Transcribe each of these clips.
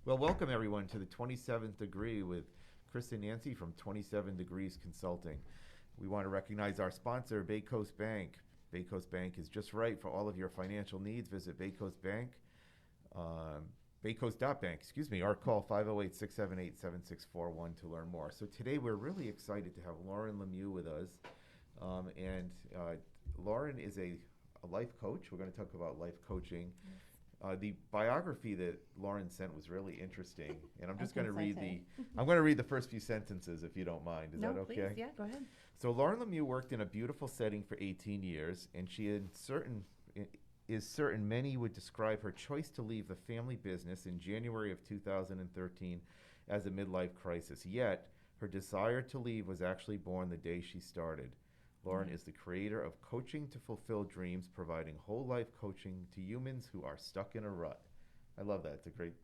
Well, welcome everyone to the 27th Degree with Chris and Nancy from 27 Degrees Consulting. We want to recognize our sponsor, Bay Coast Bank. Bay Coast Bank is just right for all of your financial needs. Visit Bay Coast Bank, baycoast.bank, excuse me, or call 508-678-7641 to learn more. So today we're really excited to have Lauren Lemieux with us. And Lauren is a life coach. We're going to talk about life coaching. The biography that Lauren sent was really interesting, and I'm just going to read I'm going to read the first few sentences if you don't mind. Is that okay? Please, yeah, go ahead. So Lauren Lemieux worked in a beautiful setting for 18 years, and she is certain many would describe her choice to leave the family business in January of 2013 as a midlife crisis. Yet her desire to leave was actually born the day she started. Lauren is the creator of Coaching to Fulfill Dreams, providing whole life coaching to humans who are stuck in a rut. I love that. It's a great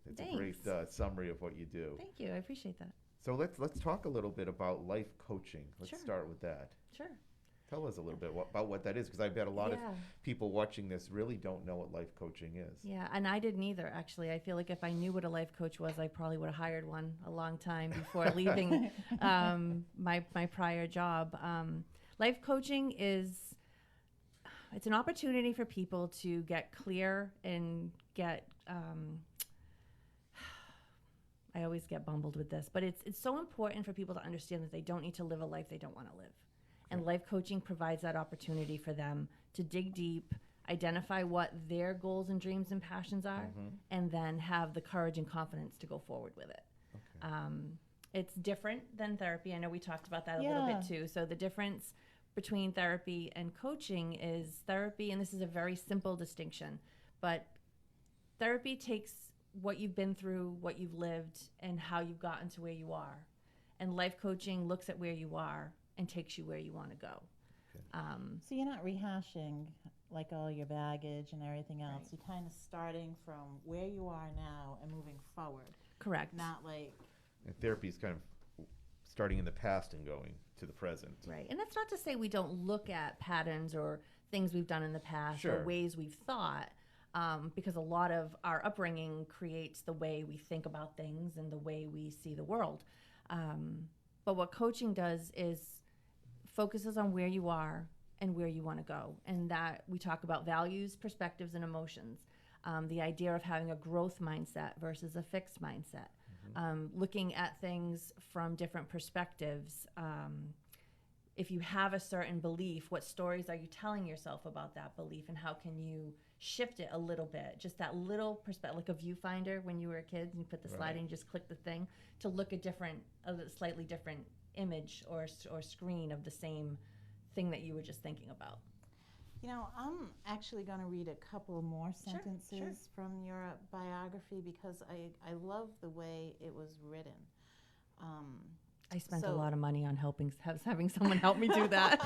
summary of what you do. Thank you. I appreciate that. So let's talk a little bit about life coaching. Let's start with that. Sure. Tell us a little bit about what that is, because I bet a lot of people watching this really don't know what life coaching is. Yeah, and I didn't either, actually. I feel like if I knew what a life coach was, I probably would have hired one a long time before leaving my prior job. Life coaching it's an opportunity for people to get clear and get, I always get bumbled with this, but it's so important for people to understand that they don't need to live a life they don't want to live. And life coaching provides that opportunity for them to dig deep, identify what their goals and dreams and passions are, and then have the courage and confidence to go forward with it. Okay. It's different than therapy. I know we talked about that a little bit too. So the difference between therapy and coaching is therapy, and this is a very simple distinction, but therapy takes what you've been through, what you've lived, and how you've gotten to where you are. And life coaching looks at where you are and takes you where you want to go. Okay. So you're not rehashing like all your baggage and everything else. Right. You're kind of starting from where you are now and moving forward. Correct. Not like... And therapy is kind of starting in the past and going to the present. Right. And that's not to say we don't look at patterns or things we've done in the past or ways we've thought, because a lot of our upbringing creates the way we think about things and the way we see the world. But what coaching does is focuses on where you are and where you want to go. And that we talk about values, perspectives, and emotions. The idea of having a growth mindset versus a fixed mindset. Looking at things from different perspectives. If you have a certain belief, what stories are you telling yourself about that belief, and how can you shift it a little bit? Just that little perspective, like a viewfinder when you were a kid and you put the slide in and you just click the thing to look a slightly different image or screen of the same thing that you were just thinking about. You know, I'm actually going to read a couple more sentences from your biography because I love the way it was written. I spent a lot of money on having someone help me do that.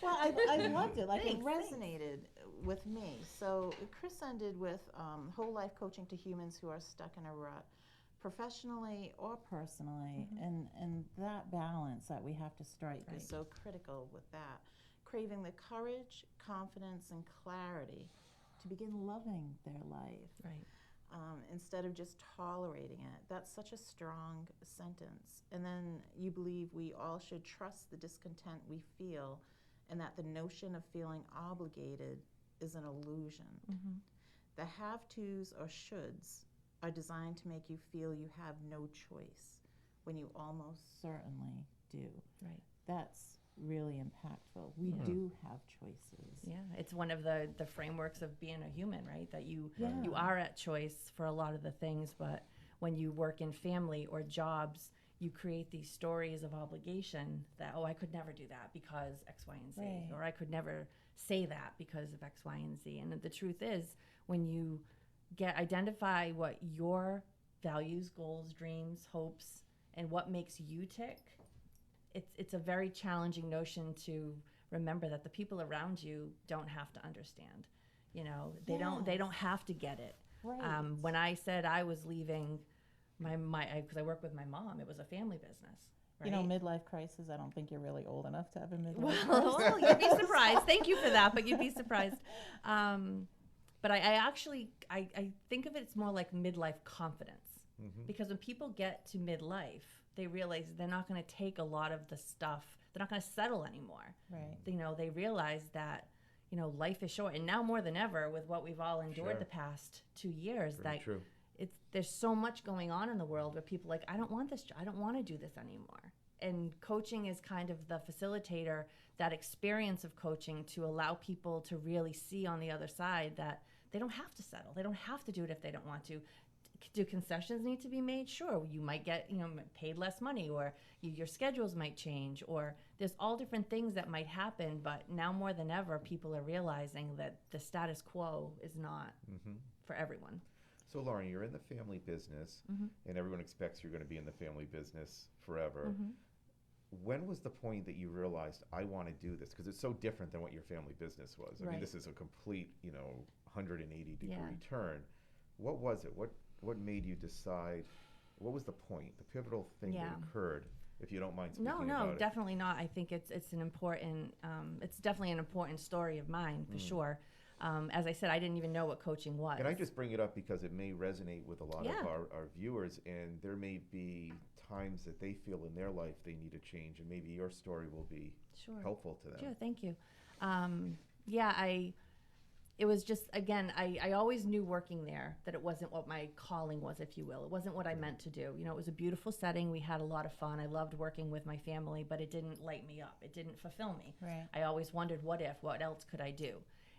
Well, I loved it. Like, it resonated with me. So Chris ended with whole life coaching to humans who are stuck in a rut, professionally or personally, and that balance that we have to strike is so critical with that. Craving the courage, confidence, and clarity to begin loving their life. Right. Instead of just tolerating it. That's such a strong sentence. And then you believe we all should trust the discontent we feel, and that the notion of feeling obligated is an illusion. The have-tos or shoulds are designed to make you feel you have no choice when you almost certainly do. Right. That's really impactful. We do have choices. Yeah, it's one of the frameworks of being a human, right? That you are at choice for a lot of the things, but when you work in family or jobs, you create these stories of obligation that, I could never do that because X, Y, and Z, or I could never say that because of X, Y, and Z. And the truth is, when you identify what your values, goals, dreams, hopes, and what makes you tick, it's a very challenging notion to remember that the people around you don't have to understand. You know, they don't have to get it. Right. When I said I was leaving because I work with my mom, it was a family business. Right? You know, midlife crisis, I don't think you're really old enough to have a midlife crisis. Well, you'd be surprised. Thank you for that, but you'd be surprised. But I actually think of it, it's more like midlife confidence. Because when people get to midlife, they realize they're not going to take a lot of the stuff. They're not going to settle anymore. Right. You know, they realize that, you know, life is short. And now more than ever, with what we've all endured the past 2 years, Very that true. there's so much going on in the world where people are like, I don't want this. I don't want to do this anymore. And coaching is kind of the facilitator, that experience of coaching, to allow people to really see on the other side that they don't have to settle. They don't have to do it if they don't want to. Do concessions need to be made? Sure. You might get, you know, paid less money, or your schedules might change, or there's all different things that might happen. But now more than ever, people are realizing that the status quo is not for everyone. So, Lauren, you're in the family business, and everyone expects you're going to be in the family business forever. When was the point that you realized, I want to do this? Because it's so different than what your family business was. I mean, this is a complete, you know, 180-degree turn. What was it? What made you decide? What was the point, the pivotal thing that occurred, if you don't mind speaking about it? No, definitely not. I think it's an important, it's definitely an important story of mine, for sure. As I said, I didn't even know what coaching was. And I just bring it up because it may resonate with a lot of our viewers, and there may be times that they feel in their life they need a change, and maybe your story will be helpful to them. Sure, thank you. It was just, again, I always knew working there that it wasn't what my calling was, if you will. It wasn't what I meant to do. You know, it was a beautiful setting. We had a lot of fun. I loved working with my family, but it didn't light me up. It didn't fulfill me. Right. I always wondered, what else could I do?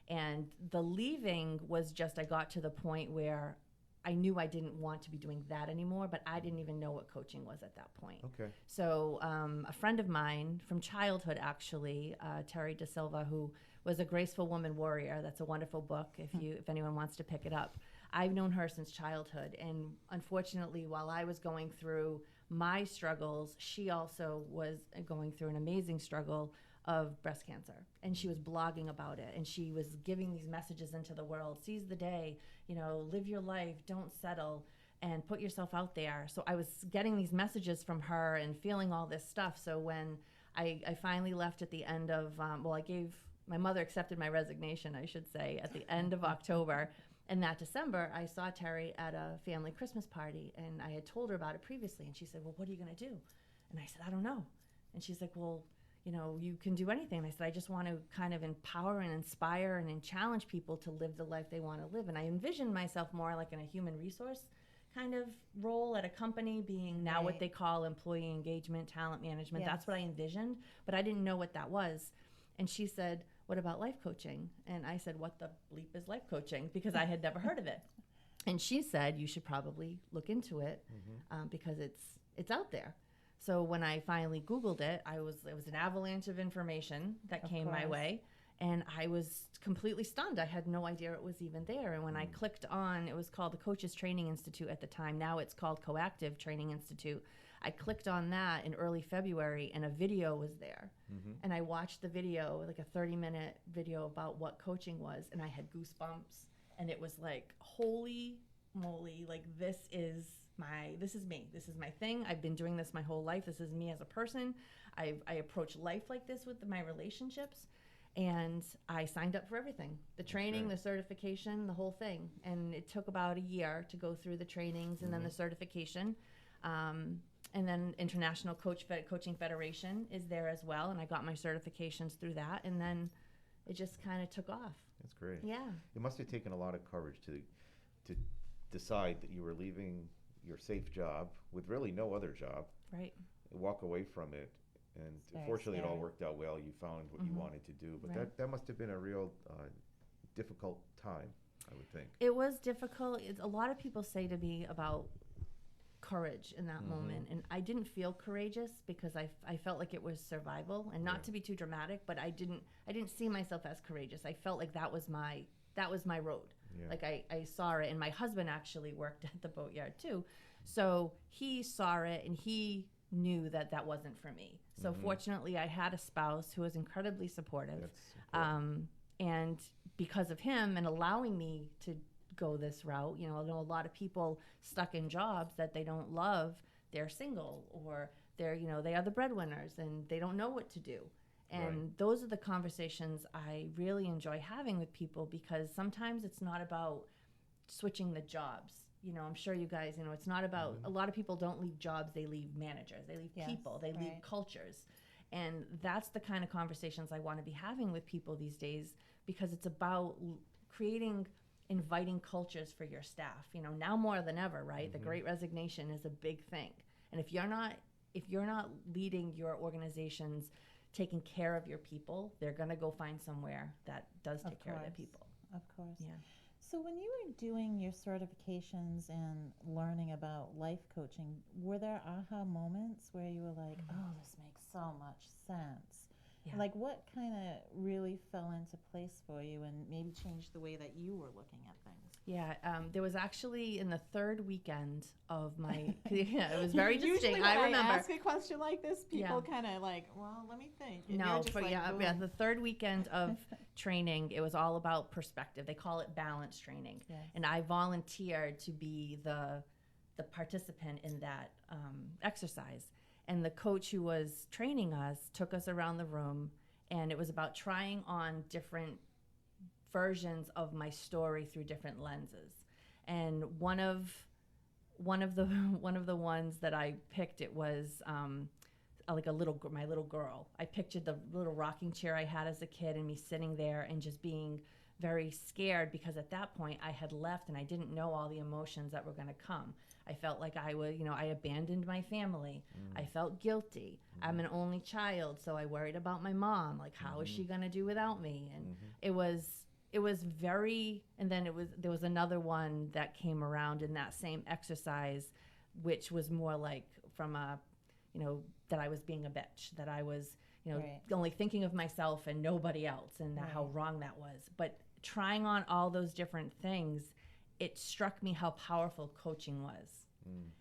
And the leaving was just, I got to the point where I knew I didn't want to be doing that anymore, but I didn't even know what coaching was at that point. Okay. So a friend of mine from childhood, actually, Terry De Silva, who was a Graceful Woman Warrior. That's a wonderful book if anyone wants to pick it up. I've known her since childhood, and unfortunately, while I was going through my struggles, she also was going through an amazing struggle of breast cancer, and she was blogging about it, and she was giving these messages into the world: seize the day, you know, live your life, don't settle, and put yourself out there. So I was getting these messages from her and feeling all this stuff. So when I finally left at the end of, my mother accepted my resignation, I should say, at the end of October. And that December, I saw Terry at a family Christmas party, and I had told her about it previously. And she said, well, what are you going to do? And I said, I don't know. And she's like, well, you know, you can do anything. And I said, I just want to kind of empower and inspire and challenge people to live the life they want to live. And I envisioned myself more like in a human resource kind of role at a company, being now what they call employee engagement, talent management. That's what I envisioned, but I didn't know what that was. And she said, what about life coaching? And I said, what the bleep is life coaching? Because I had never heard of it. And she said, you should probably look into it because it's out there. So when I finally Googled it, it was an avalanche of information that came my way. And I was completely stunned. I had no idea it was even there. And when I clicked on, it was called the Coaches Training Institute at the time. Now it's called Coactive Training Institute. I clicked on that in early February, and a video was there. And I watched the video, like a 30-minute video about what coaching was, and I had goosebumps. And it was like, holy moly, like this is me. This is my thing. I've been doing this my whole life. This is me as a person. I approach life like this with my relationships. And I signed up for everything, the training, the certification, the whole thing. And it took about a year to go through the trainings and then the certification. And then International Coaching Federation is there as well. And I got my certifications through that. And then it just kind of took off. That's great. Yeah. It must have taken a lot of courage to decide that you were leaving your safe job with really no other job. Right. Walk away from it. And fortunately, it all worked out well. You found what you wanted to do. But that must have been a real difficult time, I would think. It was difficult. A lot of people say to me about courage in that moment. And I didn't feel courageous because I felt like it was survival. And not to be too dramatic, but I didn't see myself as courageous. I felt like that was my road. Yeah. Like I saw it. And my husband actually worked at the boatyard too. So he saw it and he knew that wasn't for me. So fortunately, I had a spouse who was incredibly supportive. And because of him and allowing me to go this route, you know, I know a lot of people stuck in jobs that they don't love, they're single or they are the breadwinners and they don't know what to do. And those are the conversations I really enjoy having with people, because sometimes it's not about switching the jobs. you know, I'm sure you guys, you know, it's not about, a lot of people don't leave jobs, they leave managers, they leave people, they leave cultures. And that's the kind of conversations I want to be having with people these days, because it's about creating inviting cultures for your staff. You know, now more than ever, right? The Great Resignation is a big thing. And if you're not leading your organizations, taking care of your people, they're going to go find somewhere that does take care of their people. Of course. Yeah. So when you were doing your certifications and learning about life coaching, were there aha moments where you were like, oh, this makes so much sense? Yeah. Like what kind of really fell into place for you and maybe changed the way that you were looking at things? Yeah, there was actually in the third weekend of my, yeah, it was very Usually distinct. when I remember. I ask a question like this, people kind of like, well, let me think. And No, you're just but like, yeah, the third weekend of training, it was all about perspective. They call it balance training. Yes. And I volunteered to be the participant in that exercise. And the coach who was training us took us around the room, and it was about trying on different versions of my story through different lenses. And one of the ones that I picked, it was like my little girl. I pictured the little rocking chair I had as a kid and me sitting there and just being very scared, because at that point I had left and I didn't know all the emotions that were going to come. I felt like I was, you know, I abandoned my family. I felt guilty. I'm an only child, so I worried about my mom. Like, how is she going to do without me? And it was very, and then there was another one that came around in that same exercise, which was more like from a, you know, that I was being a bitch, that I was, you know, only thinking of myself and nobody else, and how wrong that was. But trying on all those different things, it struck me how powerful coaching was.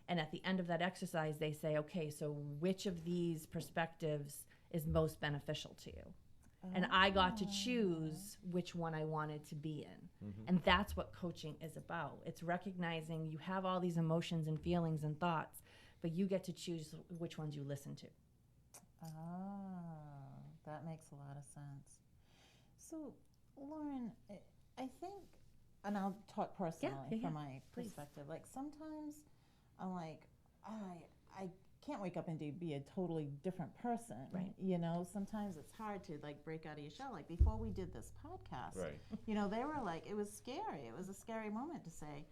And at the end of that exercise, they say, okay, so which of these perspectives is most beneficial to you? And I got to choose which one I wanted to be in. And that's what coaching is about. It's recognizing you have all these emotions and feelings and thoughts, but you get to choose which ones you listen to. Oh, that makes a lot of sense. So, Lauren, I think, and I'll talk personally from my perspective, like sometimes I'm like, I can't wake up and be a totally different person. Right. You know, sometimes it's hard to like break out of your shell. Like before we did this podcast, you know, they were like, it was scary. It was a scary moment to say,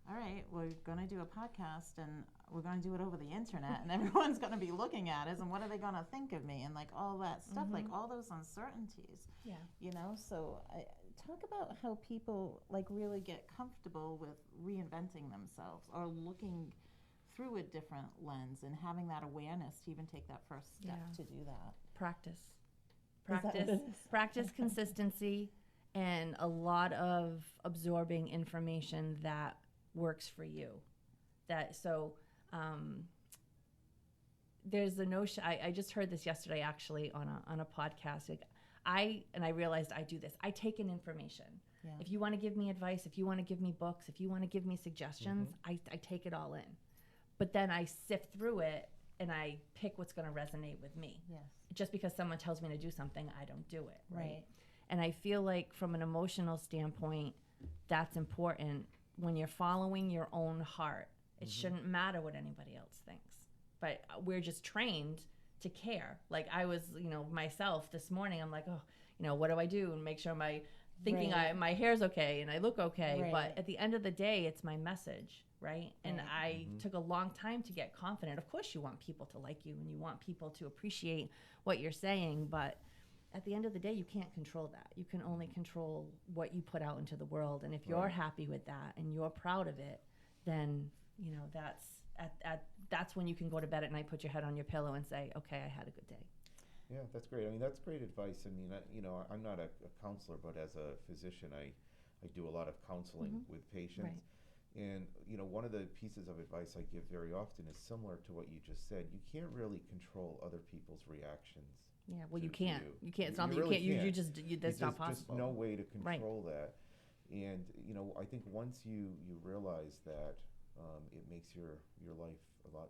all right, we're going to do a podcast and we're going to do it over the internet and everyone's going to be looking at us and what are they going to think of me and like all that stuff, like all those uncertainties. Yeah. You know, so talk about how people like really get comfortable with reinventing themselves or looking through a different lens and having that awareness to even take that first step to do that. Practice, consistency, and a lot of absorbing information that works for you. There's the notion. I just heard this yesterday actually on a podcast. Like I realized I do this. I take in information. Yeah. If you want to give me advice, if you want to give me books, if you want to give me suggestions, I take it all in. But then I sift through it and I pick what's going to resonate with me. Yes. Just because someone tells me to do something, I don't do it. Right. And I feel like from an emotional standpoint, that's important. When you're following your own heart, it shouldn't matter what anybody else thinks. But we're just trained to care. Like I was, you know, myself this morning, I'm like, oh, you know, what do I do? And make sure my hair's okay and I look okay. Right. But at the end of the day, it's my message, right? And I took a long time to get confident. Of course you want people to like you and you want people to appreciate what you're saying, but at the end of the day, you can't control that. You can only control what you put out into the world. And if you're happy with that and you're proud of it, then, you know, that's when you can go to bed at night, put your head on your pillow and say, okay, I had a good day. Yeah, that's great. I mean, that's great advice. I mean, you know, I'm not a counselor, but as a physician, I do a lot of counseling with patients. Right. And, you know, one of the pieces of advice I give very often is similar to what you just said. You can't really control other people's reactions. Yeah, well, you can't. You can't. It's not that you can't. That's not possible. There's no way to control that. And, you know, I think once you realize that, it makes your life a lot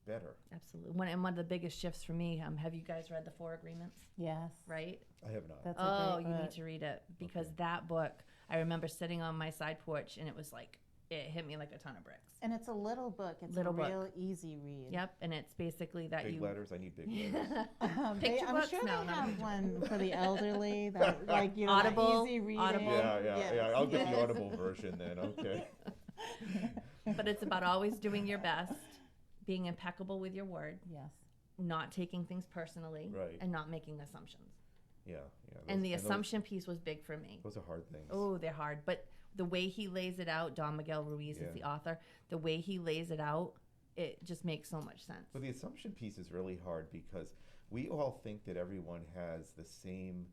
better. Absolutely. One of the biggest shifts for me, have you guys read The 4 Agreements? Yes. Right? I have not. That's you need to read it, because that book, I remember sitting on my side porch and it was like it hit me like a ton of bricks. And it's a little book. It's Little a book. real easy read. Yep, and it's basically that Big letters. I need big letters. Picture I'm books? sure No, they not have picture one for the elderly, that, like, you know, Audible. that easy reading. Audible. Yeah. I'll get the Yes. Audible version then. Okay. But it's about always doing your best, being impeccable with your word, Yes. not taking things personally, Right. and not making assumptions. Yeah. And the assumption piece was big for me. Those are hard things. Oh, they're hard. But the way he lays it out, Don Miguel Ruiz is the Yeah. author, the way he lays it out, it just makes so much sense. But the assumption piece is really hard because we all think that everyone has the same,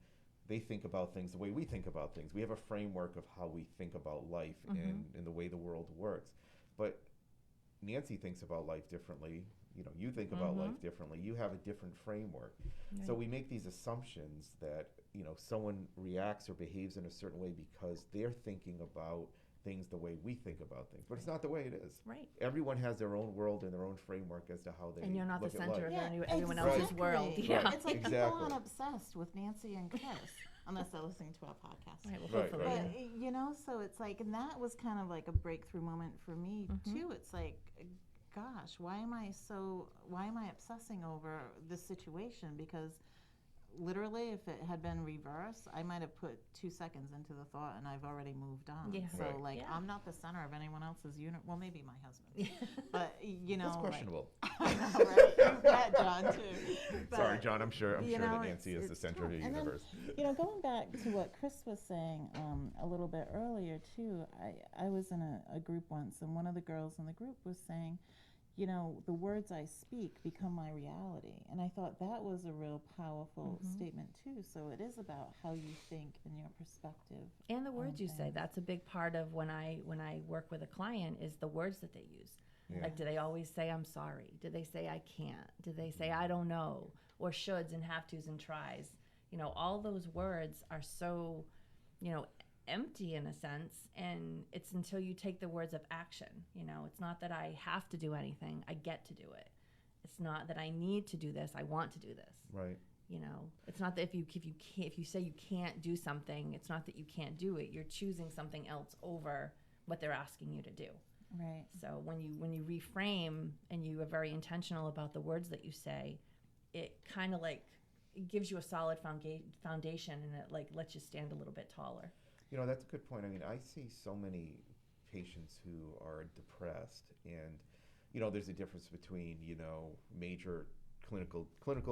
they think about things the way we think about things. We have a framework of how we think about life and the way the world works. But Nancy thinks about life differently. You know, you think about life differently. You have a different framework. Right. So we make these assumptions that, you know, someone reacts or behaves in a certain way because they're thinking about things the way we think about things. But it's not the way it is. Right. Everyone has their own world and their own framework as to how they And you're not the look at center life. of everyone else's world. exactly. Yeah. It's like Exactly. people aren't obsessed with Nancy and Chris, unless they're listening to our podcast. Right, well, Right, hopefully. right. But, you know, so it's like, and that was kind of like a breakthrough moment for me too. It's like, gosh, why am I obsessing over this situation? Because literally, if it had been reversed, I might have put 2 seconds into the thought and I've already moved on. Yeah. So Right. like, Yeah. I'm not the center of anyone else's unit. Well, maybe my husband, but you know, That's questionable. I know, right? You've met John too. Sorry, But, John. I'm sure you that know, Nancy is the it's center of the tough. And then, universe. you know, going back to what Chris was saying a little bit earlier too, I was in a group once, and one of the girls in the group was saying, you know, the words I speak become my reality. And I thought that was a real powerful statement too. So it is about how you think and your perspective. And the words you say, things. that's a big part of when I work with a client is the words that they use. Yeah. Like, do they always say I'm sorry? Do they say I can't? Do they say I don't know? Or shoulds and have tos and tries? You know, all those words are so, you know, empty in a sense, and it's until you take the words of action. You know, it's not that I have to do anything, I get to do it. It's not that I need to do this, I want to do this. Right. You know, it's not that if you say you can't do something, it's not that you can't do it. You're choosing something else over what they're asking you to do. Right. So when you reframe and you are very intentional about the words that you say, it kind of like it gives you a solid foundation, and it like lets you stand a little bit taller. You know, that's a good point. I mean, I see so many patients who are depressed, and you know, there's a difference between, you know, major clinical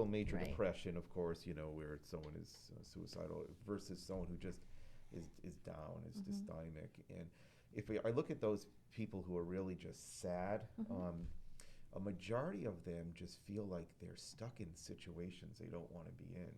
major Right. depression, of course, you know, where someone is suicidal versus someone who just is down, is dysthymic. And if I look at those people who are really just sad, a majority of them just feel like they're stuck in situations they don't want to be in.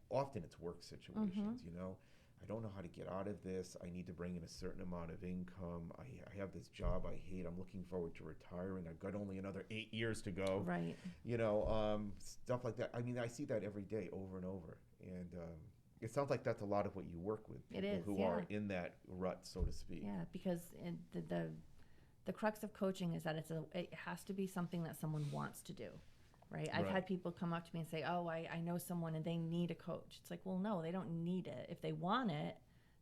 Often it's work situations, you know. I don't know how to get out of this. I need to bring in a certain amount of income. I have this job I hate. I'm looking forward to retiring. I've got only another 8 years to go. Right. You know, stuff like that. I mean, I see that every day over and over. And it sounds like that's a lot of what you work with. It People is, who yeah. are in that rut, so to speak. Yeah, because the crux of coaching is that it has to be something that someone wants to do. Right? I've Right. had people come up to me and say, oh, I know someone and they need a coach. It's like, well, no, they don't need it. If they want it,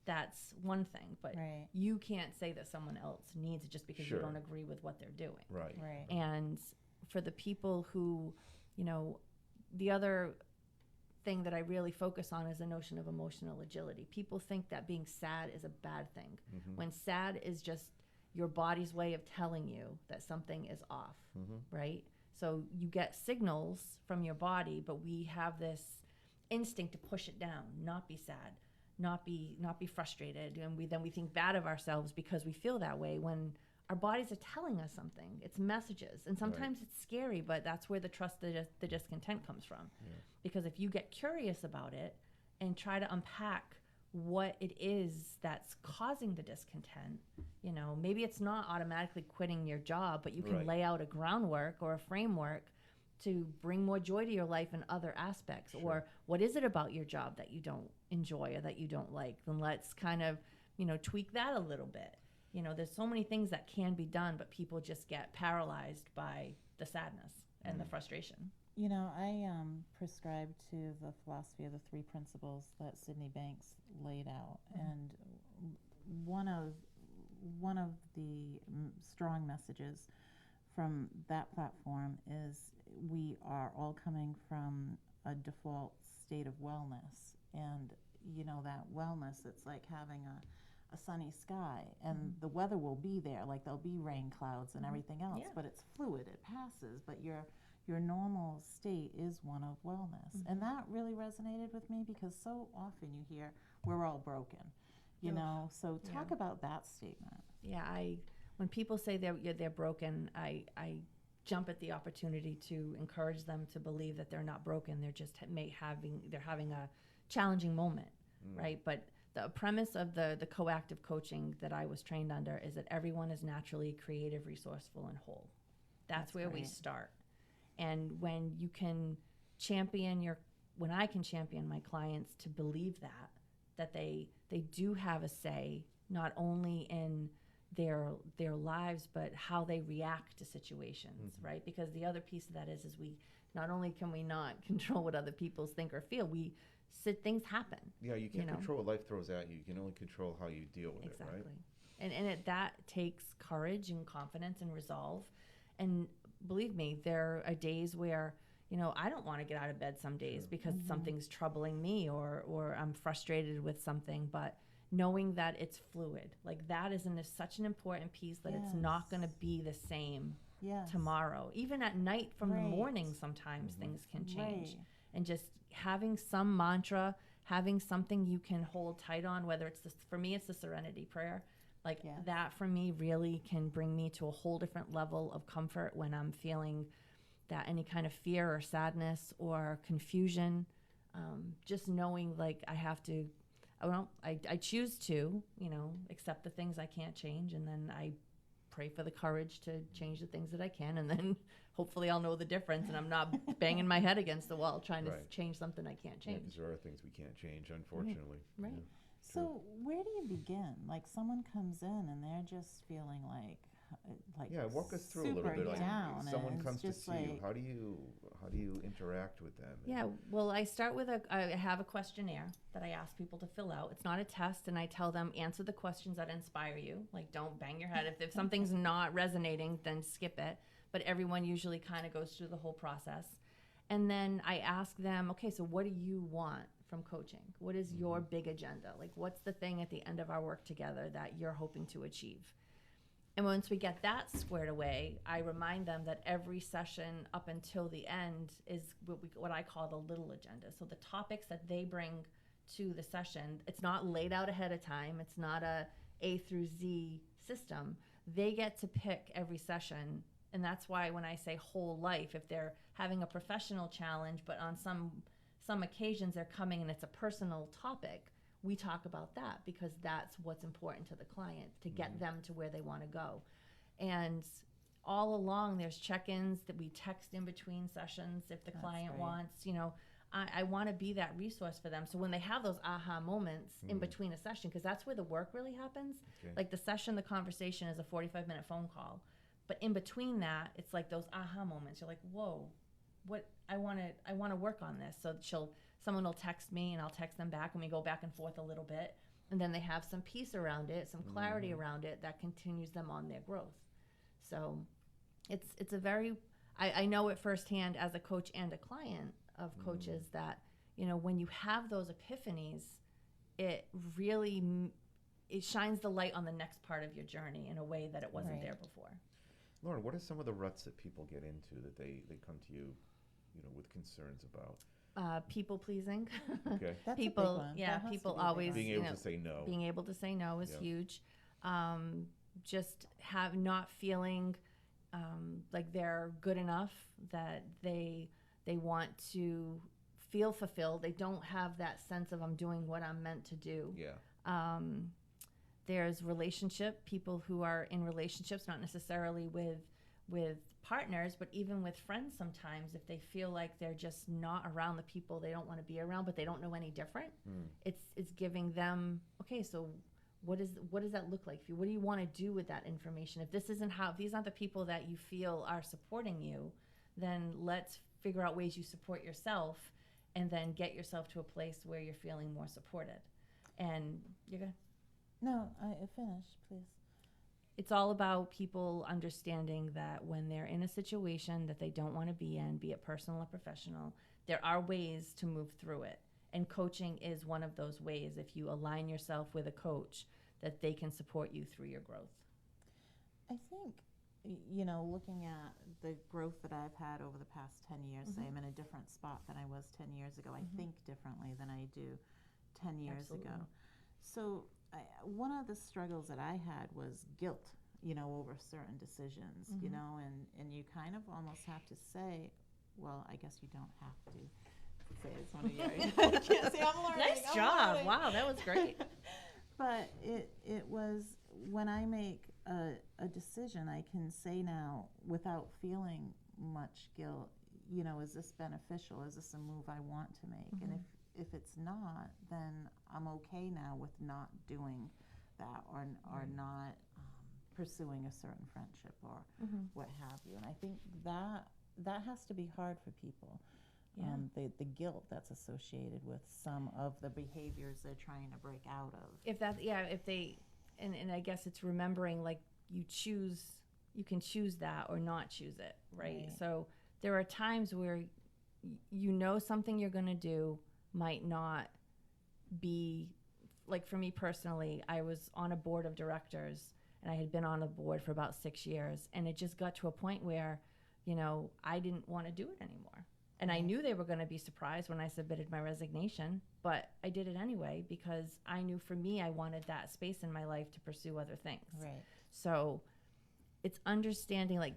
that's one thing. But Right. you can't say that someone else needs it just because Sure. you don't agree with what they're doing. Right. Right. And for the people who, you know, the other thing that I really focus on is the notion of emotional agility. People think that being sad is a bad thing, when sad is just your body's way of telling you that something is off, right? So you get signals from your body, but we have this instinct to push it down, not be sad, not be frustrated, and we think bad of ourselves because we feel that way when our bodies are telling us something. It's messages, and sometimes it's scary, but that's where the trust, the discontent comes from. Yeah. Because if you get curious about it and try to unpack what it is that's causing the discontent, you know, maybe it's not automatically quitting your job, but you can Right. lay out a groundwork or a framework to bring more joy to your life in other aspects. Sure. Or what is it about your job that you don't enjoy or that you don't like? Then let's kind of, you know, tweak that a little bit. You know, there's so many things that can be done, but people just get paralyzed by the sadness and the frustration. You know, I prescribe to the philosophy of the 3 principles that Sydney Banks laid out, and one of one of the strong messages from that platform is we are all coming from a default state of wellness. And, you know, that wellness, it's like having a sunny sky, and the weather will be there, like there'll be rain clouds and everything else, but it's fluid, it passes, but your normal state is one of wellness. And that really resonated with me, because so often you hear we're all broken, you know. So talk about that statement. Yeah, when people say they're broken, I jump at the opportunity to encourage them to believe that they're not broken. They're just having a challenging moment, right? But the premise of the coactive coaching that I was trained under is that everyone is naturally creative, resourceful, and whole. That's where we start. And when you can when I can champion my clients to believe that they do have a say, not only in their lives, but how they react to situations, right? Because the other piece of that is we not only can we not control what other people think or feel, things happen. Yeah, you can't control what life throws at you. You can only control how you deal with it, right? And that takes courage and confidence and resolve. And believe me, there are days where, you know, I don't want to get out of bed some days because something's troubling me or I'm frustrated with something, but knowing that it's fluid, like that is such an important piece that it's not going to be the same tomorrow. Even at night from the morning, sometimes things can change. And just having some mantra, having something you can hold tight on, whether it's for me, it's the serenity prayer. Like that for me really can bring me to a whole different level of comfort when I'm feeling that any kind of fear or sadness or confusion. Just knowing like I choose to, you know, accept the things I can't change, and then I pray for the courage to change the things that I can, and then hopefully I'll know the difference and I'm not banging my head against the wall trying to change something I can't change. Because there are things we can't change, unfortunately. Right. Yeah. So where do you begin? Like someone comes in and they're just feeling like walk us through a little bit. Down, like someone comes to see you. like, How do you interact with them? Yeah, well, I start with I have a questionnaire that I ask people to fill out. It's not a test, and I tell them answer the questions that inspire you. Like, don't bang your head. If something's not resonating, then skip it. But everyone usually kind of goes through the whole process. And then I ask them, okay, so what do you want from coaching? What is your big agenda? Like, what's the thing at the end of our work together that you're hoping to achieve? And once we get that squared away, I remind them that every session up until the end is what I call the little agenda. So the topics that they bring to the session, it's not laid out ahead of time. It's not A through Z system. They get to pick every session. And that's why when I say whole life, if they're having a professional challenge, but on some occasions they're coming and it's a personal topic, we talk about that because that's what's important to the client to get them to where they want to go. And all along there's check-ins that we text in between sessions if the client wants, you know, I want to be that resource for them. So when they have those aha moments in between a session, because that's where the work really happens. Like the session, the conversation is a 45-minute phone call. But in between that, it's like those aha moments. You're like, whoa, what I want to work on this. So someone will text me and I'll text them back and we go back and forth a little bit. And then they have some peace around it, some clarity around it that continues them on their growth. So it's a very, I know it firsthand as a coach and a client of coaches that, you know, when you have those epiphanies, it really, it shines the light on the next part of your journey in a way that it wasn't there before. Lauren, what are some of the ruts that people get into that they come to you, you know, with concerns about? People pleasing. Okay. That's People, a big one. yeah, people always being able to say no. Being able to say no is huge. Just not feeling like they're good enough, that they want to feel fulfilled. They don't have that sense of I'm doing what I'm meant to do. Yeah. There's people who are in relationships, not necessarily with partners, but even with friends sometimes, if they feel like they're just not around the people they don't want to be around, but they don't know any different, it's giving them, okay, so what does that look like for you? What do you want to do with that information? If these aren't the people that you feel are supporting you, then let's figure out ways you support yourself and then get yourself to a place where you're feling more supported. And you're good. No, I finish, please. It's all about people understanding that when they're in a situation that they don't want to be in, be it personal or professional, there are ways to move through it. And coaching is one of those ways. If you align yourself with a coach, that they can support you through your growth. I think, looking at the growth that I've had over the past 10 years, say I'm in a different spot than I was 10 years ago. I think differently than I do 10 years ago. So one of the struggles that I had was guilt, over certain decisions, and you kind of almost have to say, well, I guess you don't have to say it's one of yours. See, I'm learning. Nice job. Wow, that was great. But it was, when I make a decision, I can say now without feeling much guilt, is this beneficial? Is this a move I want to make? And if it's not, then I'm okay now with not doing that or not pursuing a certain friendship or what have you. And I think that has to be hard for people. Yeah. The guilt that's associated with some of the behaviors they're trying to break out of. If they, and I guess it's remembering, like, you can choose that or not choose it, right? So there are times where something you're going to do might not be, like for me personally, I was on a board of directors and I had been on a board for about 6 years, and it just got to a point where, I didn't want to do it anymore. And I knew they were going to be surprised when I submitted my resignation, but I did it anyway because I knew for me I wanted that space in my life to pursue other things. Right. So it's understanding, like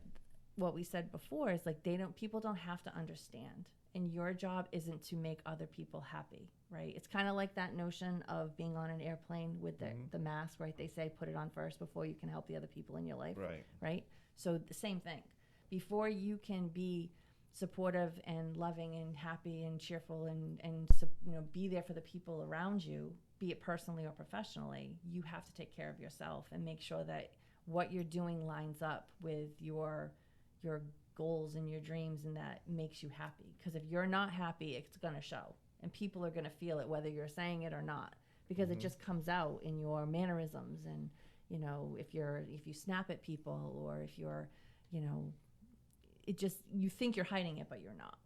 what we said before, is like people don't have to understand. And your job isn't to make other people happy, right? It's kind of like that notion of being on an airplane with the mask, right? They say put it on first before you can help the other people in your life, right? So the same thing. Before you can be supportive and loving and happy and cheerful and be there for the people around you, be it personally or professionally, you have to take care of yourself and make sure that what you're doing lines up with your goals and your dreams, and that makes you happy. Because if you're not happy, it's going to show, and people are going to feel it whether you're saying it or not, because it just comes out in your mannerisms. And if you snap at people, or if you're it just, you think you're hiding it, but you're not.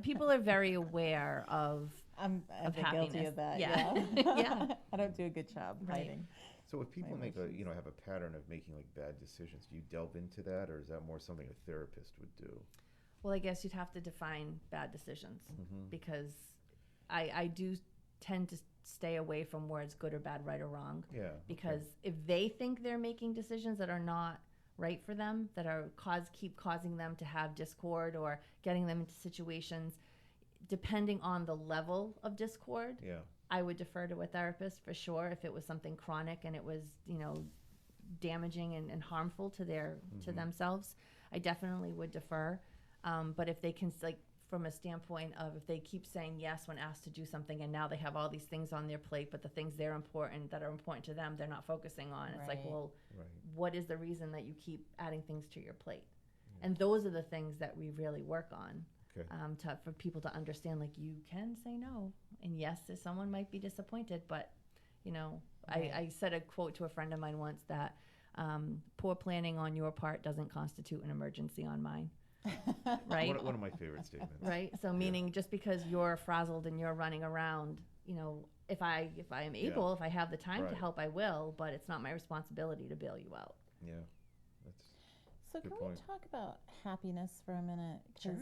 People are very aware of I've been happiness. guilty of that. Yeah. Yeah. I don't do a good job hiding. So if people have a pattern of making like bad decisions, do you delve into that, or is that more something a therapist would do? Well, I guess you'd have to define bad decisions, because I do tend to stay away from words good or bad, right or wrong. Yeah. Because if they think they're making decisions that are not right for them, that are keep causing them to have discord or getting them into situations, depending on the level of discord, I would defer to a therapist for sure. If it was something chronic and it was damaging and harmful to to themselves, I definitely would defer. But if they can, like, from a standpoint of, if they keep saying yes when asked to do something, and now they have all these things on their plate, but the things that are important to them, they're not focusing on. It's like, well, what is the reason that you keep adding things to your plate? And those are the things that we really work on, for people to understand, like, you can say no. And yes, someone might be disappointed, but, I said a quote to a friend of mine once that poor planning on your part doesn't constitute an emergency on mine. Right? One of my favorite statements. Right? So meaning just because you're frazzled and you're running around, if I am able, if I have the time to help, I will, but it's not my responsibility to bail you out. Yeah. That's So can we talk about happiness for a minute? Because,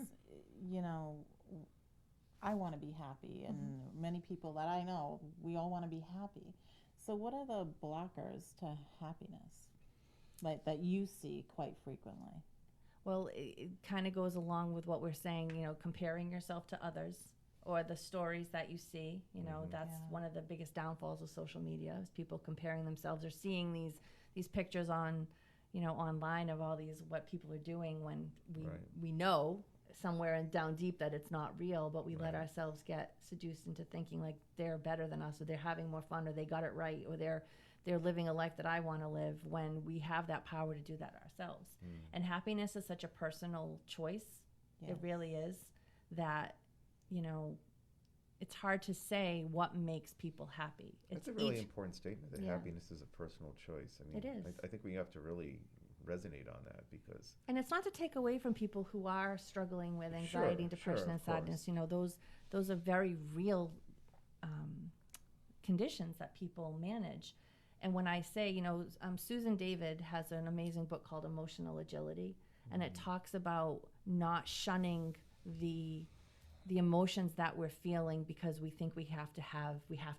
I want to be happy, and many people that I know, we all want to be happy. So what are the blockers to happiness, like, that you see quite frequently? Well, it kind of goes along with what we're saying, comparing yourself to others, or the stories that you see. That's one of the biggest downfalls of social media, is people comparing themselves, or seeing these pictures on, online of all these, what people are doing, when we know somewhere down deep that it's not real, but we let ourselves get seduced into thinking like they're better than us, or they're having more fun, or they got it right, or they're living a life that I want to live, when we have that power to do that ourselves. And happiness is such a personal choice. It really is. That, it's hard to say what makes people happy. That's a really important statement, that happiness is a personal choice. I mean, it is. I think we have to really resonate on that, because... And it's not to take away from people who are struggling with anxiety and depression and sadness. You know, those are very real conditions that people manage. And when I say, you know, Susan David has an amazing book called Emotional Agility, and it talks about not shunning the emotions that we're feeling because we think we have to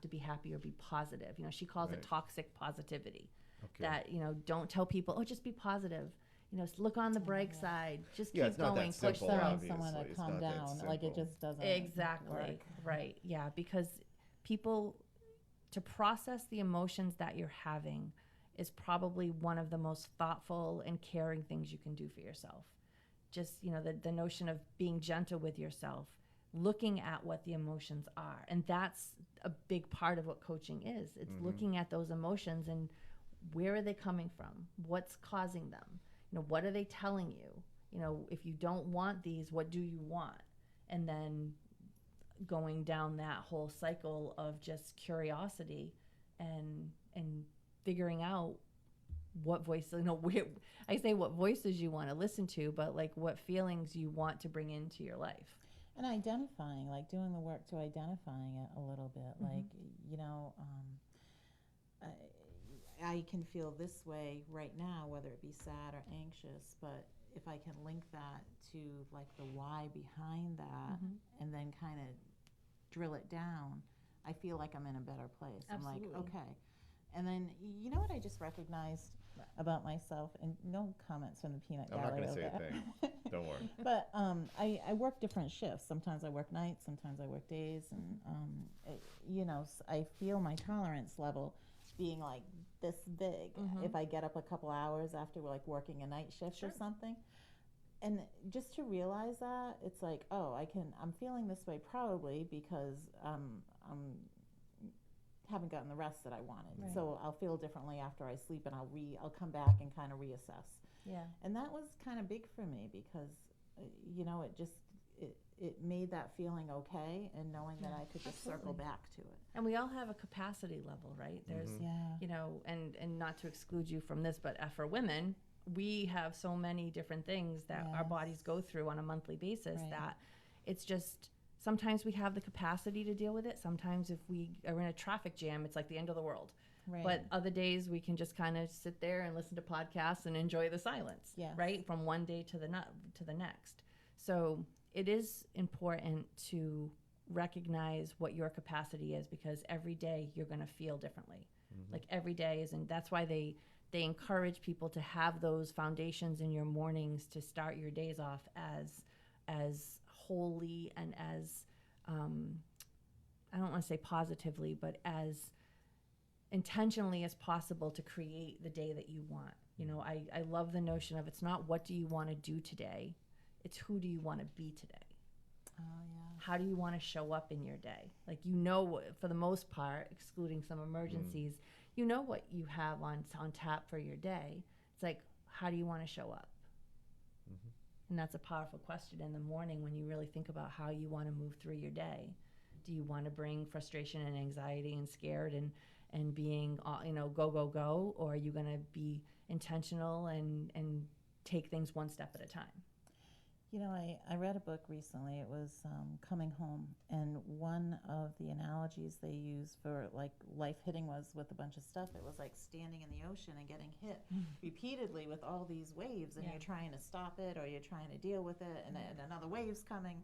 be happy or be positive. You know, she calls it toxic positivity. Okay. That, you know, don't tell people, oh, just be positive. You know, look on the bright side. Just keep going. Push through. Someone to calm down. Like, it just doesn't work. Right. Yeah, because people, to process the emotions that you're having is probably one of the most thoughtful and caring things you can do for yourself. Just, you know, the notion of being gentle with yourself, looking at what the emotions are. And that's a big part of what coaching is. It's looking at those emotions and where are they coming from? What's causing them? You know, what are they telling you? You know, if you don't want these, what do you want? And then going down that whole cycle of just curiosity and figuring out what voices, you know, I say what voices you want to listen to, but like what feelings you want to bring into your life. And identifying, like doing the work to identifying it a little bit. Like, you know, I can feel this way right now, whether it be sad or anxious, but if I can link that to like the why behind that and then kind of drill it down, I feel like I'm in a better place. Absolutely. I'm like, okay. And then, you know what I just recognized about myself, and no comments from the peanut gallery. I'm not going to say a thing. Don't worry. But I work different shifts. Sometimes I work nights, sometimes I work days, and you know, I feel my tolerance level being like this big if I get up a couple hours after like working a night shift or something. And just to realize that, it's like, oh, I'm feeling this way probably because haven't gotten the rest that I wanted. Right. So I'll feel differently after I sleep, and I'll come back and kind of reassess. Yeah. And that was kind of big for me because, you know, it made that feeling okay, and knowing that I could just circle back to it. And we all have a capacity level, right? There's, you know, and not to exclude you from this, but for women, we have so many different things that our bodies go through on a monthly basis that it's just, sometimes we have the capacity to deal with it. Sometimes if we are in a traffic jam, it's like the end of the world. Right. But other days we can just kind of sit there and listen to podcasts and enjoy the silence, right? From one day to the next. So it is important to recognize what your capacity is, because every day you're going to feel differently. Like every day is, and that's why they encourage people to have those foundations in your mornings to start your days off as wholly and as I don't want to say positively, but as intentionally as possible to create the day that you want. You know, I love the notion of, it's not what do you want to do today, it's who do you want to be today. Oh, yeah. How do you want to show up in your day? Like, you know, for the most part, excluding some emergencies, you know what you have on tap for your day. It's like, how do you want to show up? And that's a powerful question in the morning when you really think about how you want to move through your day. Do you want to bring frustration and anxiety and scared and being, you know, go, go, go? Or are you going to be intentional and take things one step at a time? You know, I read a book recently. It was Coming Home, and one of the analogies they used for like life hitting was with a bunch of stuff. It was like standing in the ocean and getting hit repeatedly with all these waves, and you're trying to stop it or you're trying to deal with it, and another wave's coming.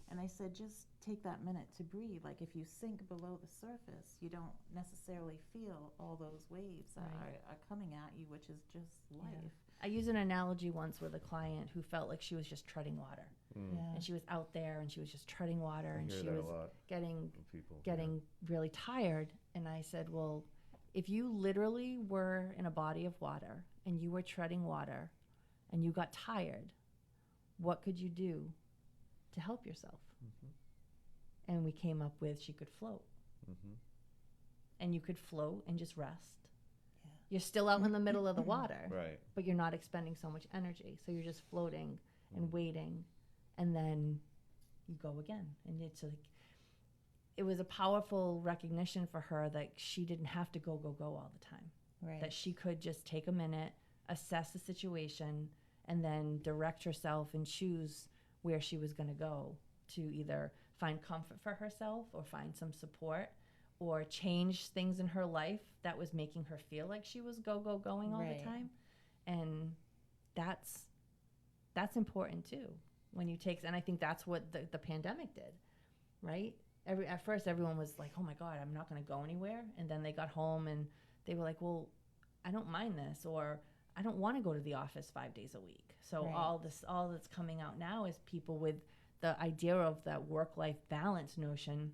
And I said, just take that minute to breathe. Like, if you sink below the surface, you don't necessarily feel all those waves that are coming at you, which is just life. Yeah. I used an analogy once with a client who felt like she was just treading water. And she was out there and she was just treading water, and she was getting really tired. And I said, well, if you literally were in a body of water and you were treading water and you got tired, what could you do to help yourself? And we came up with, she could float. And you could float and just rest. You're still out in the middle of the water, but you're not expending so much energy. So you're just floating and waiting, and then you go again. And it's like, it was a powerful recognition for her that she didn't have to go all the time. Right. That she could just take a minute, assess the situation, and then direct herself and choose where she was going to go to either find comfort for herself or find some support or change things in her life that was making her feel like she was going all Right. the time. And that's important too. When you take, and I think that's what the pandemic did, right? At first everyone was like, oh my God, I'm not going to go anywhere. And then they got home and they were like, well, I don't mind this, or I don't want to go to the office 5 days a week. So Right. all that's coming out now is people with the idea of that work-life balance notion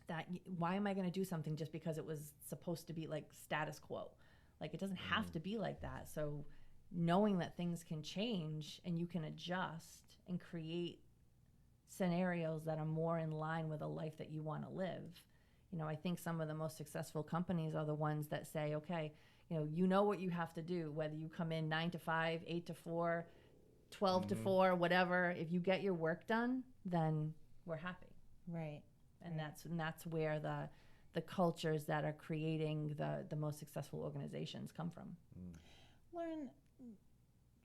that why am I going to do something just because it was supposed to be like status quo? Like it doesn't have to be like that. So knowing that things can change and you can adjust and create scenarios that are more in line with a life that you want to live. You know, I think some of the most successful companies are the ones that say, okay, you know what you have to do, whether you come in 9 to 5, 8 to 4, 12 to 4, whatever. If you get your work done, then we're happy. Right. And that's where the cultures that are creating the most successful organizations come from. Lauren,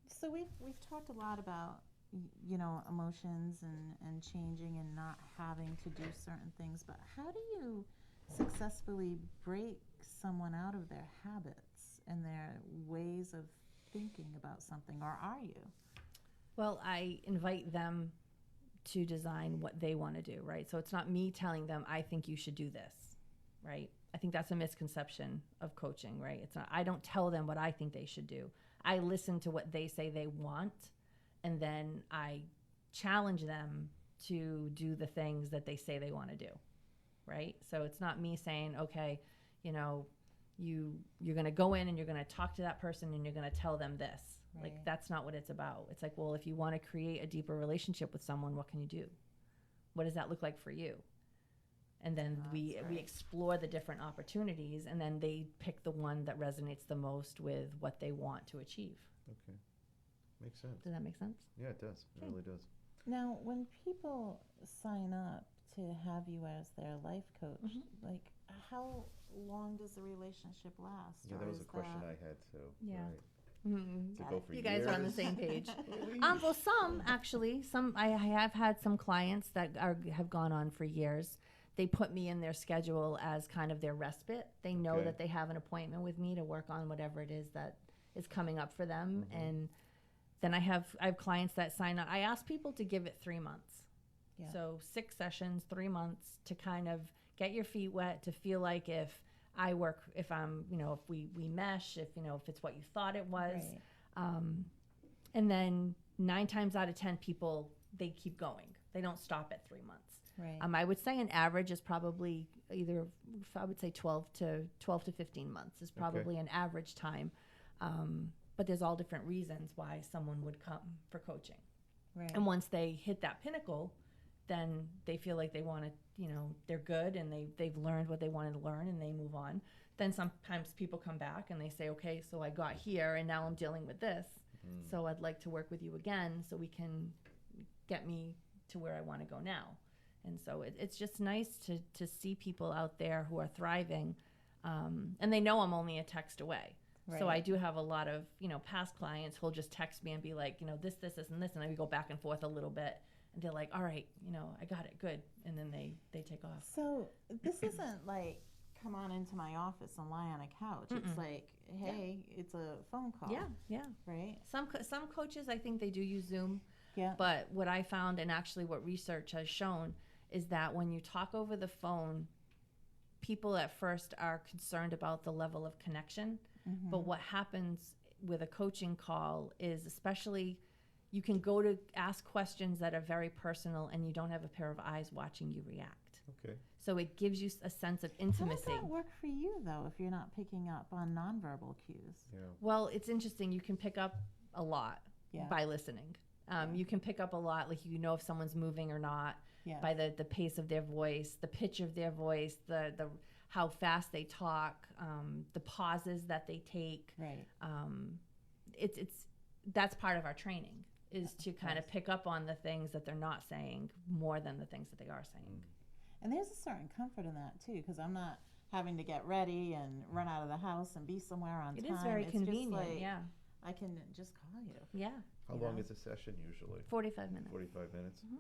so we've talked a lot about emotions and changing and not having to do certain things, but how do you successfully break someone out of their habits and their ways of thinking about something, or are you? Well, I invite them to design what they want to do, right? So it's not me telling them, I think you should do this, right? I think that's a misconception of coaching, right? It's not, I don't tell them what I think they should do. I listen to what they say they want, and then I challenge them to do the things that they say they want to do, right? So it's not me saying, okay, you're going to go in and you're going to talk to that person and you're going to tell them this. Right. Like, that's not what it's about. It's like, well, if you want to create a deeper relationship with someone, what can you do? What does that look like for you? And then we explore the different opportunities, and then they pick the one that resonates the most with what they want to achieve. Okay. Makes sense. Does that make sense? Yeah, it does. It really does. Now, when people sign up to have you as their life coach, like how long does the relationship last? Yeah, that was a question I had too. Yeah. Right. Mm-hmm. To go for You guys are on the years? same page. Well, some I have had some clients that have gone on for years. They put me in their schedule as kind of their respite. They know Okay. that they have an appointment with me to work on whatever it is that is coming up for them. And then I have clients that sign up. I ask people to give it 3 months. Yeah. So 6 sessions, 3 months to kind of get your feet wet, to feel like if I'm, if we mesh, if it's what you thought it was. Right. And then 9 times out of 10 people, they keep going. They don't stop at 3 months. Right. I would say an average is probably either, I would say 12 to 15 months is probably an average time. But there's all different reasons why someone would come for coaching. Right. And once they hit that pinnacle, then they feel like they want to, they're good and they've learned what they wanted to learn and they move on. Then sometimes people come back and they say, okay, so I got here and now I'm dealing with this. So I'd like to work with you again so we can get me to where I want to go now. And so it's just nice to see people out there who are thriving, and they know I'm only a text away. Right. So I do have a lot of, past clients who'll just text me and be like, this, and this, and then we go back and forth a little bit. And they're like, all right, I got it, good. And then they take off. So this isn't like, come on into my office and lie on a couch. It's like, hey, it's a phone call. Yeah. Right? Some coaches, I think they do use Zoom. Yeah. But what I found, and actually what research has shown, is that when you talk over the phone, people at first are concerned about the level of connection. But what happens with a coaching call is, especially, you can go to ask questions that are very personal and you don't have a pair of eyes watching you react. Okay. So it gives you a sense of How intimacy. does that work for you, though, if you're not picking up on nonverbal cues? Yeah. Well, it's interesting. You can pick up a lot by listening. You can pick up a lot, like if someone's moving or not, by the pace of their voice, the pitch of their voice, the how fast they talk, the pauses that they take. Right. That's part of our training, is to kind of pick up on the things that they're not saying more than the things that they are saying. And there's a certain comfort in that too, because I'm not having to get ready and run out of the house and be somewhere on It time. is very It's convenient. just like, Yeah. I can just call you. Yeah. How You long know? is a session usually? 45 minutes. 45 minutes? Mhm.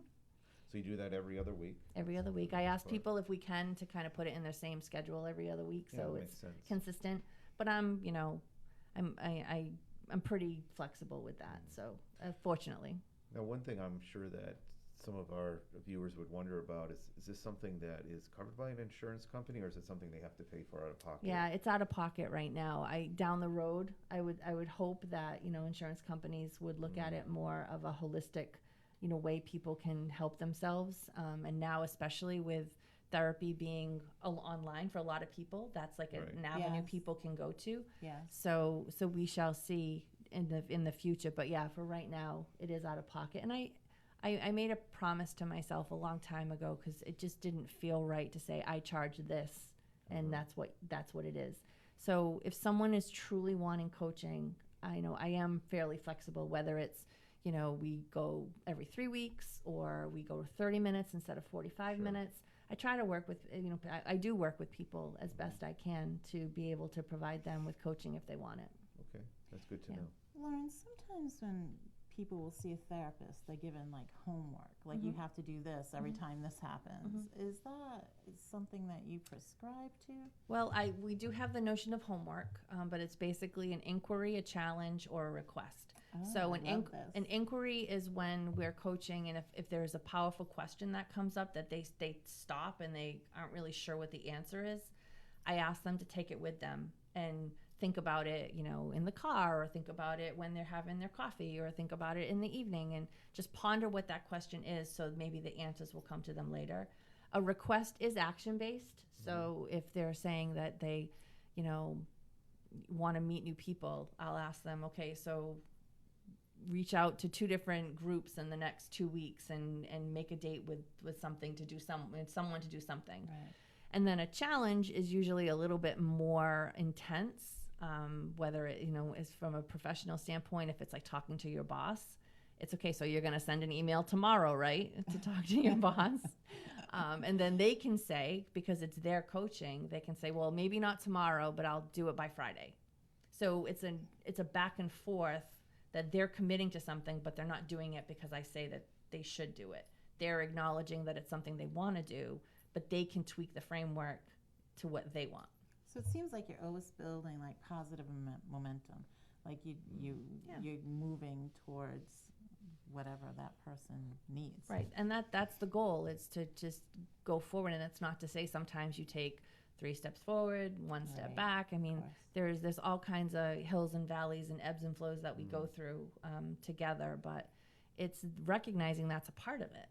So you do that every other week? Every other week. I That's ask fine. people if we can to kind of put it in their same schedule every other week, Yeah, so that it's makes sense. consistent. But I'm, you know, I'm pretty flexible with that. So fortunately, Now, one thing I'm sure that some of our viewers would wonder about is this something that is covered by an insurance company, or is it something they have to pay for out of pocket? yeah, it's out of pocket right now. Down the road, I would hope that, you know, insurance companies would look at it more of a holistic, you know, way people can help themselves. And now, especially with therapy being online for a lot of people, that's like Right. an avenue Yes. people can go to. Yes. So we shall see in the future. But yeah, for right now, it is out of pocket. And I made a promise to myself a long time ago, because it just didn't feel right to say I charge this, and that's what it is. So if someone is truly wanting coaching, I know I am fairly flexible, whether it's, you know, we go every 3 weeks or we go 30 minutes instead of 45 Sure. minutes. I try to work with, you know, I do work with people as best I can to be able to provide them with coaching if they want it. Okay, that's good to Yeah. know. Lauren, sometimes when people will see a therapist, they're given like homework, like you have to do this every time this happens. Is that something that you prescribe to? Well, we do have the notion of homework, but it's basically an inquiry, a challenge, or a request. So I love this. an inquiry is when we're coaching, and if there's a powerful question that comes up that they stop and they aren't really sure what the answer is, I ask them to take it with them and think about it, you know, in the car, or think about it when they're having their coffee, or think about it in the evening, and just ponder what that question is, so maybe the answers will come to them later. A request is action-based, so if they're saying that they, you know, want to meet new people, I'll ask them, okay, so reach out to 2 different groups in the next 2 weeks and make a date with something to do someone to do something. Right. And then a challenge is usually a little bit more intense, whether it, you know, is from a professional standpoint. If it's like talking to your boss, it's okay. So you're going to send an email tomorrow, right, to talk to your boss. And then they can say, because it's their coaching, they can say, well, maybe not tomorrow, but I'll do it by Friday. So it's a back and forth, that they're committing to something, but they're not doing it because I say that they should do it. They're acknowledging that it's something they want to do, but they can tweak the framework to what they want. So it seems like you're always building like positive momentum, like you're moving towards whatever that person needs. Right, and that's the goal, is to just go forward. And that's not to say sometimes you take 3 steps forward, 1 step Right. back. I mean, Of course. there's all kinds of hills and valleys and ebbs and flows that we go through together, but it's recognizing that's a part of it,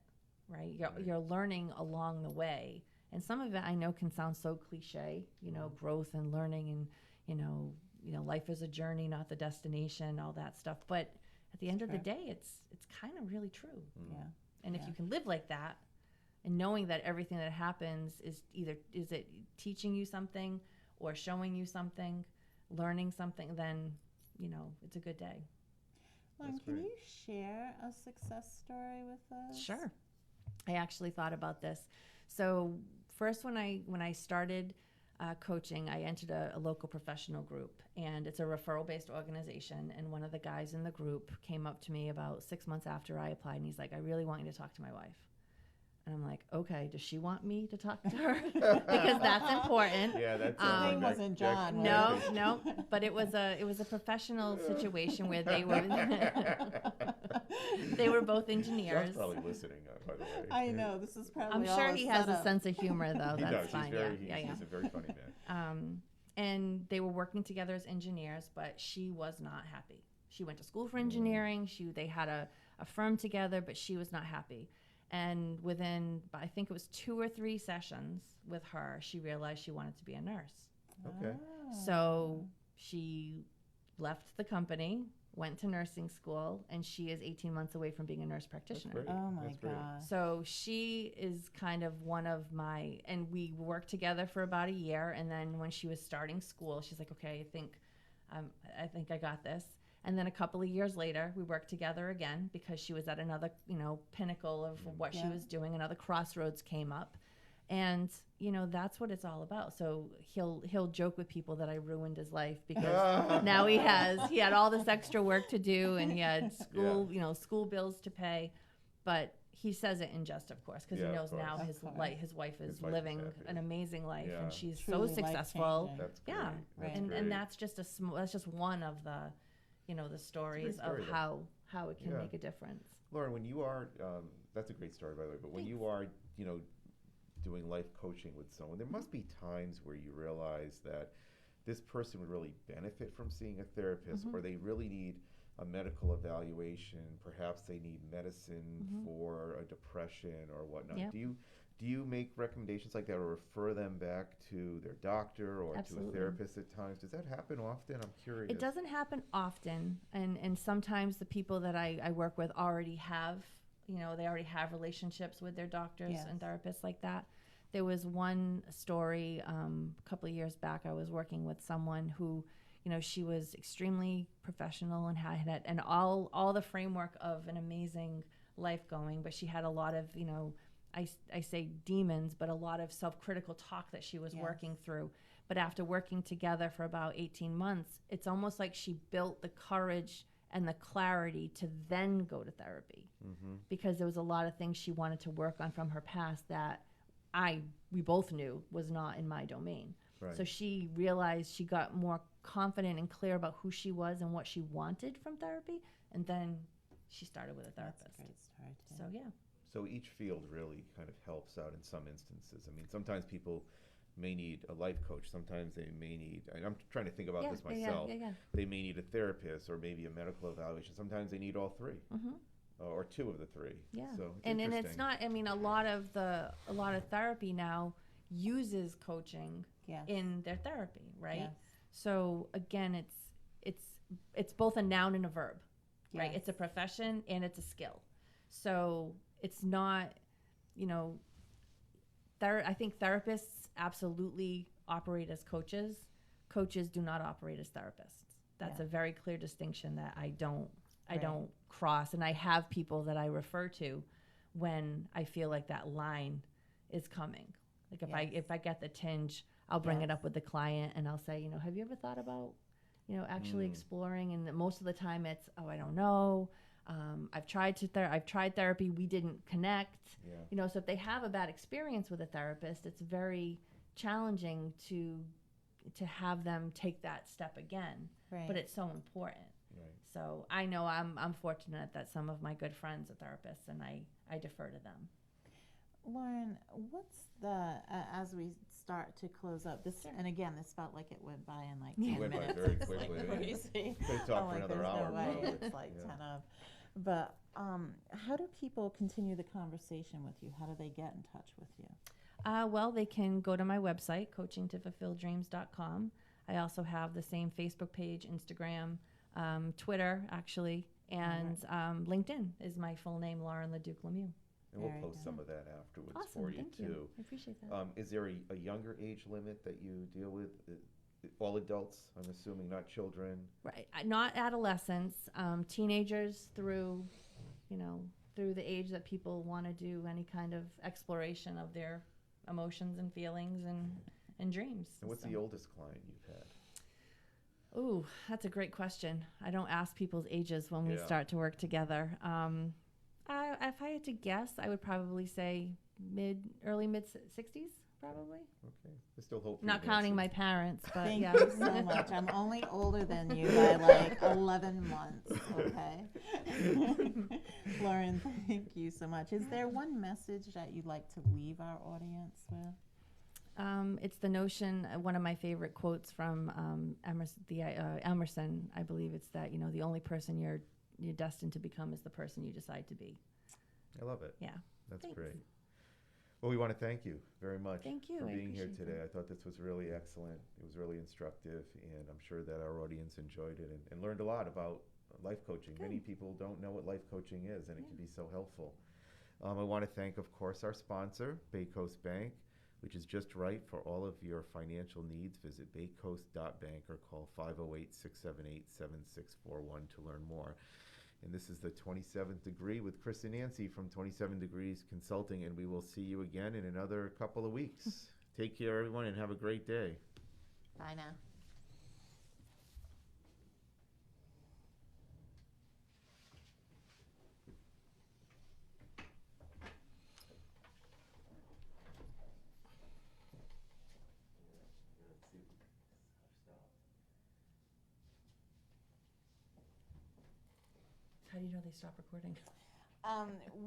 right? You're learning along the way, and some of it I know can sound so cliche, you know, growth and learning, and you know, life is a journey, not the destination, all that stuff. But at the end of the day, it's kind of really true. Yeah. And if Yeah. you can live like that, and knowing that everything that happens is it teaching you something or showing you something, learning something, then, you know, it's a good day. Lauren, That's can great. you share a success story with us? Sure. I actually thought about this. So first, when I started coaching, I entered a local professional group, and it's a referral-based organization. And one of the guys in the group came up to me about 6 months after I applied, and he's like, I really want you to talk to my wife. And I'm like, okay, does she want me to talk to her? Because that's important. Yeah, that's His name wasn't John, was it? No, but it was a professional situation where they were they were both engineers. John's probably listening, by the way. I know, this is probably I'm all sure he has a setup. sense of humor, though. He That's does. fine. He's a very funny man. And they were working together as engineers, but she was not happy. She went to school for engineering. They had a firm together, but she was not happy. And within, I think it was 2 or 3 sessions with her, she realized she wanted to be a nurse. Okay. So she left the company, went to nursing school, and she is 18 months away from being a nurse practitioner. great. Oh my That's great. God. So she is kind of one of my, and we worked together for about a year. And then when she was starting school, she's like, okay, I think I got this. And then a couple of years later, we worked together again, because she was at another, pinnacle of what she Yeah. was doing. Another crossroads came up. And that's what it's all about. So he'll joke with people that I ruined his life because now he had all this extra work to do, and he had school bills to pay, but he says it in jest, of course, because he knows now his wife is living an amazing life, and she's Truly so successful. That's great. Yeah, That's and great. that's just that's just one of the the stories story, of how it can make a difference. Lauren, when you are, that's a great story, by the way, but when you are, doing life coaching with someone, there must be times where you realize that this person would really benefit from seeing a therapist, or they really need a medical evaluation. Perhaps they need medicine for a depression or whatnot. Yep. Do you make recommendations like that, or refer them back to their doctor or Absolutely. to a therapist at times? Does that happen often? I'm curious. It doesn't happen often, and sometimes the people that I work with already have, they already have relationships with their doctors and therapists like that. There was one story a couple of years back. I was working with someone who, she was extremely professional and had and all the framework of an amazing life going, but she had a lot of, I say demons, but a lot of self-critical talk that she was working through. But after working together for about 18 months, it's almost like she built the courage and the clarity to then go to therapy, because there was a lot of things she wanted to work on from her past that we both knew was not in my domain. Right. So she realized she got more confident and clear about who she was and what she wanted from therapy, and then she started with a therapist. That's a great story too. So yeah. So each field really kind of helps out in some instances. I mean, sometimes people may need a life coach. Sometimes they may need, and I'm trying to think about this myself. Yeah. They may need a therapist or maybe a medical evaluation. Sometimes they need all three. Or two of the three. Yeah. So it's and interesting. it's not, I mean, a lot of therapy now uses coaching in their therapy, right? Yes. So again, it's both a noun and a verb, right? Yes. It's a profession and it's a skill. So it's not, I think therapists absolutely operate as coaches. Coaches do not operate as therapists. That's a very clear distinction that I don't cross. And I have people that I refer to when I feel like that line is coming. Like if I get the tinge, I'll bring it up with the client and I'll say, have you ever thought about, actually exploring? And most of the time it's, oh, I don't know. I've tried therapy. We didn't connect. Yeah. So if they have a bad experience with a therapist, it's very challenging to have them take that step again. Right. But it's so important. Right. So I know I'm fortunate that some of my good friends are therapists, and I defer to them. Lauren, what's as we start to close up this, and again, this felt like it went by in like 10 It went by minutes. very It's quickly. like crazy. Could talk I'm for like, another there's hour. no way. probably. It's like Yeah. 10 of. But how do people continue the conversation with you? How do they get in touch with you? Well, they can go to my website, coachingtofulfilledreams.com. I also have the same Facebook page, Instagram, Twitter, actually, and LinkedIn is my full name, Lauren LeDuc Lemieux. And we'll Very post good. some of that afterwards Awesome, for you thank too. you. I appreciate that. Is there a younger age limit that you deal with? All adults, I'm assuming, not children. Right, not adolescents, teenagers through the age that people want to do any kind of exploration of their emotions and feelings and dreams. And what's the oldest client you've had? Ooh, that's a great question. I don't ask people's ages when we Yeah. start to work together. If I had to guess, I would probably say early mid 60s, probably. Okay, there's still hope. For Not you, counting Nancy. my parents, but Thank yeah. you so much. I'm only older than you by like 11 months, okay? Lauren, thank you so much. Is there one message that you'd like to leave our audience with? It's the notion, one of my favorite quotes from Emerson, I believe it's that, the only person you're destined to become is the person you decide to be. I love it. Yeah. That's Thanks. great. Well, we want to thank you very much Thank you. for I being here appreciate today. that. I thought this was really excellent. It was really instructive, and I'm sure that our audience enjoyed it and learned a lot about life coaching. Good. Many people don't know what life coaching is, and it can Yeah. be so helpful. I want to thank, of course, our sponsor, Bay Coast Bank, which is just right for all of your financial needs. Visit baycoast.bank or call 508-678-7641 to learn more. And this is the 27th Degree with Chris and Nancy from 27 Degrees Consulting, and we will see you again in another couple of weeks. Take care, everyone, and have a great day. Bye now. How do you know they stopped recording?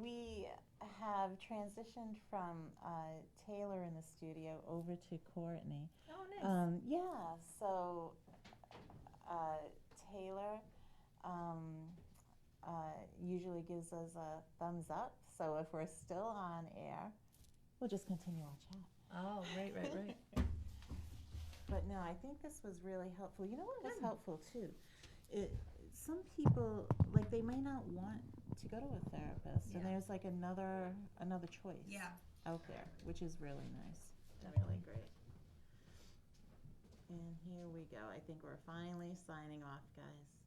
We have transitioned from Taylor in the studio over to Courtney. Oh, nice. Yeah, so Taylor usually gives us a thumbs up. So if we're still on air, we'll just continue our chat. Oh, right. But no, I think this was really helpful. You know what was Good. helpful too? Some people, like, they may not want to go to a therapist, and Yeah. there's like another choice out there, which is really nice. Really great. And here we go. I think we're finally signing off, guys.